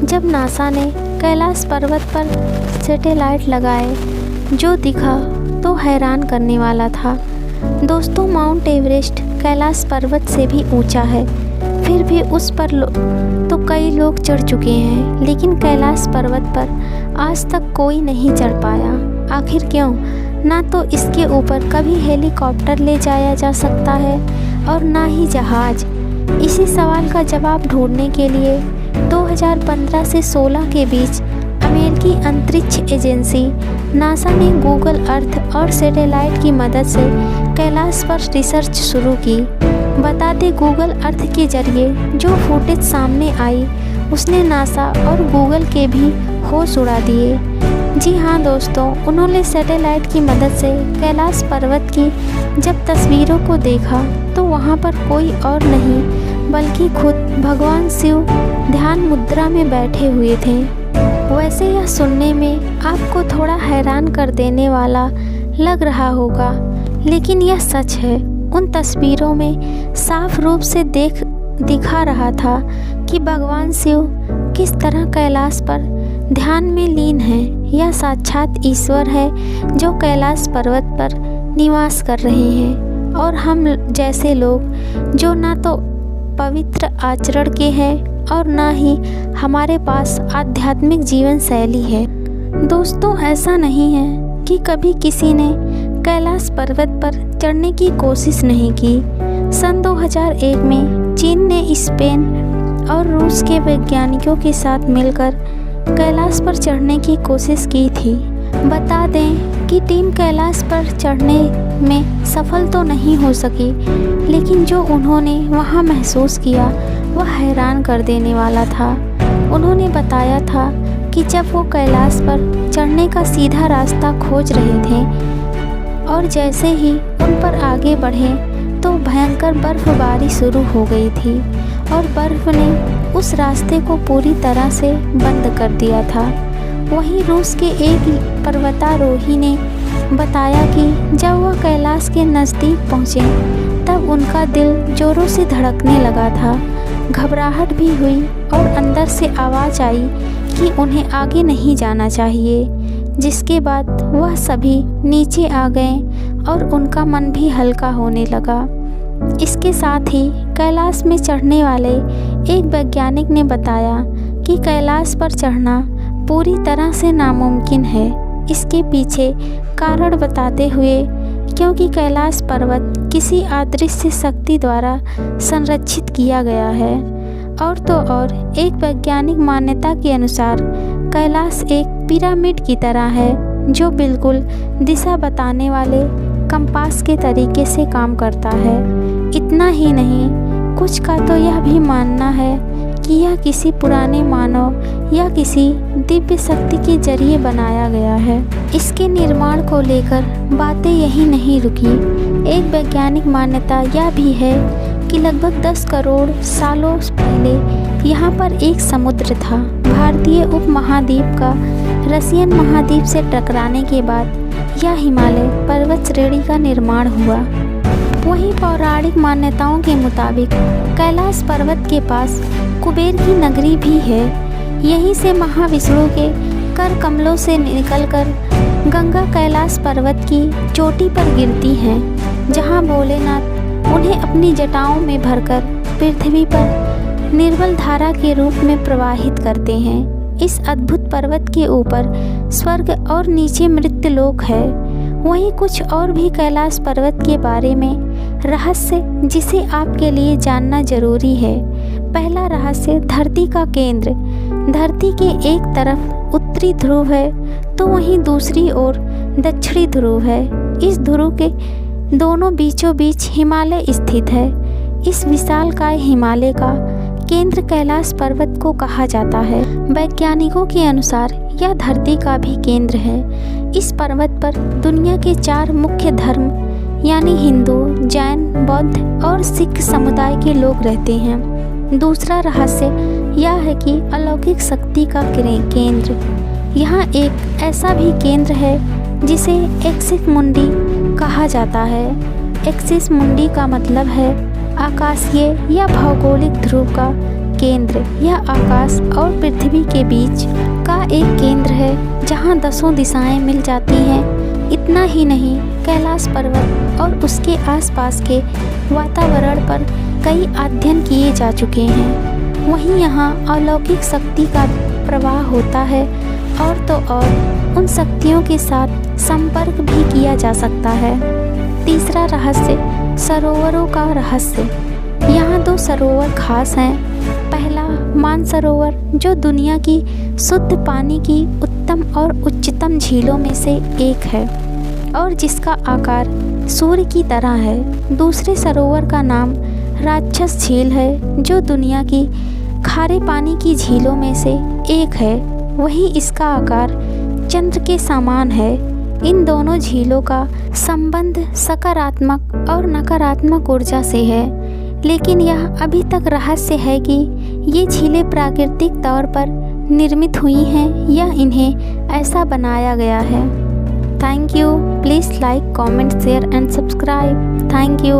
जब नासा ने कैलाश पर्वत पर सैटेलाइट लगाए, जो दिखा तो हैरान करने वाला था। दोस्तों, माउंट एवरेस्ट कैलाश पर्वत से भी ऊंचा है, फिर भी उस पर तो कई लोग चढ़ चुके हैं, लेकिन कैलाश पर्वत पर आज तक कोई नहीं चढ़ पाया। आखिर क्यों? ना तो इसके ऊपर कभी हेलीकॉप्टर ले जाया जा सकता है और ना ही जहाज़। इसी सवाल का जवाब ढूंढने के लिए 2015 से 16 के बीच अमेरिकी अंतरिक्ष एजेंसी नासा ने गूगल अर्थ और सैटेलाइट की मदद से कैलाश पर रिसर्च शुरू की। बता दें, गूगल अर्थ के जरिए जो फुटेज सामने आई उसने नासा और गूगल के भी होश उड़ा दिए। जी हाँ दोस्तों, उन्होंने सैटेलाइट की मदद से कैलाश पर्वत की जब तस्वीरों को देखा तो वहाँ पर कोई और नहीं बल्कि खुद भगवान शिव ध्यान मुद्रा में बैठे हुए थे। वैसे यह सुनने में आपको थोड़ा हैरान कर देने वाला लग रहा होगा, लेकिन यह सच है। उन तस्वीरों में साफ रूप से दिखा रहा था कि भगवान शिव किस तरह कैलाश पर ध्यान में लीन है। यह साक्षात ईश्वर है जो कैलाश पर्वत पर निवास कर रहे हैं, और हम जैसे लोग जो ना तो पवित्र आचरण के हैं और ना ही हमारे पास आध्यात्मिक जीवन शैली है। दोस्तों, ऐसा नहीं है कि कभी किसी ने कैलाश पर्वत पर चढ़ने की कोशिश नहीं की। सन 2001 में चीन ने स्पेन और रूस के वैज्ञानिकों के साथ मिलकर कैलाश पर चढ़ने की कोशिश की थी। बता दें कि टीम कैलाश पर चढ़ने में सफल तो नहीं हो सकी, लेकिन जो उन्होंने वहां महसूस किया वह हैरान कर देने वाला था। उन्होंने बताया था कि जब वो कैलाश पर चढ़ने का सीधा रास्ता खोज रहे थे और जैसे ही उन पर आगे बढ़े तो भयंकर बर्फबारी शुरू हो गई थी और बर्फ ने उस रास्ते को पूरी तरह से बंद कर दिया था। वहीं रूस के एक पर्वतारोही ने बताया कि जब वह कैलाश के नज़दीक पहुँचे तब उनका दिल जोरों से धड़कने लगा था, घबराहट भी हुई और अंदर से आवाज़ आई कि उन्हें आगे नहीं जाना चाहिए। जिसके बाद वह सभी नीचे आ गए और उनका मन भी हल्का होने लगा। इसके साथ ही कैलाश में चढ़ने वाले एक वैज्ञानिक ने बताया कि कैलाश पर चढ़ना पूरी तरह से नामुमकिन है। इसके पीछे कारण बताते हुए, क्योंकि कैलाश पर्वत किसी अदृश्य शक्ति द्वारा संरक्षित किया गया है। और तो और एक वैज्ञानिक मान्यता के अनुसार कैलाश एक पिरामिड की तरह है जो बिल्कुल दिशा बताने वाले कंपास के तरीके से काम करता है। इतना ही नहीं, कुछ का तो यह भी मानना है कि यह किसी पुराने मानव या किसी दिव्य शक्ति के जरिए बनाया गया है। इसके निर्माण को लेकर बातें यही नहीं रुकी। एक वैज्ञानिक मान्यता यह भी है कि लगभग 10 करोड़ सालों पहले यहाँ पर एक समुद्र था। भारतीय उपमहाद्वीप का रसियन महाद्वीप से टकराने के बाद यह हिमालय पर्वत श्रेणी का निर्माण हुआ। वहीं पौराणिक मान्यताओं के मुताबिक कैलाश पर्वत के पास कुबेर की नगरी भी है। यहीं से महाविष्णु के कर कमलों से निकलकर गंगा कैलाश पर्वत की चोटी पर गिरती हैं, जहां भोलेनाथ उन्हें अपनी जटाओं में भरकर पृथ्वी पर निर्मल धारा के रूप में प्रवाहित करते हैं। इस अद्भुत पर्वत के ऊपर स्वर्ग और नीचे मृत्युलोक है। वहीं कुछ और भी कैलाश पर्वत के बारे में रहस्य जिसे आपके लिए जानना जरूरी है। पहला रहस्य, धरती का केंद्र। धरती के एक तरफ उत्तरी ध्रुव है तो वहीं दूसरी ओर दक्षिणी ध्रुव है। इस ध्रुव के दोनों बीचों बीच हिमालय स्थित है। इस विशालकाय हिमालय का केंद्र कैलाश पर्वत को कहा जाता है। वैज्ञानिकों के अनुसार यह धरती का भी केंद्र है। इस पर्वत पर दुनिया के 4 मुख्य धर्म यानी हिंदू, जैन, बौद्ध और सिख समुदाय के लोग रहते हैं। दूसरा रहस्य यह है कि अलौकिक शक्ति का केंद्र। यहाँ एक ऐसा भी केंद्र है जिसे एक्सिस मुंडी कहा जाता है। एक्सिस मुंडी का मतलब है आकाशीय या भौगोलिक ध्रुव का केंद्र यह आकाश और पृथ्वी के बीच का एक केंद्र है जहाँ 10 दिशाएं मिल जाती हैं। इतना ही नहीं, कैलाश पर्वत और उसके आसपास के वातावरण पर कई अध्ययन किए जा चुके हैं। वहीं यहाँ अलौकिक शक्ति का प्रवाह होता है और तो और उन शक्तियों के साथ संपर्क भी किया जा सकता है। तीसरा रहस्य, सरोवरों का रहस्य। यहाँ 2 सरोवर खास हैं। पहला मानसरोवर, जो दुनिया की शुद्ध पानी की उत्तम और उच्चतम झीलों में से एक है और जिसका आकार सूर्य की तरह है। दूसरे सरोवर का नाम राक्षस झील है, जो दुनिया की खारे पानी की झीलों में से एक है। वहीं इसका आकार चंद्र के समान है। इन दोनों झीलों का संबंध सकारात्मक और नकारात्मक ऊर्जा से है, लेकिन यह अभी तक रहस्य है कि ये झीलें प्राकृतिक तौर पर निर्मित हुई हैं या इन्हें ऐसा बनाया गया है। Thank you. Please like, comment, share and subscribe. Thank you.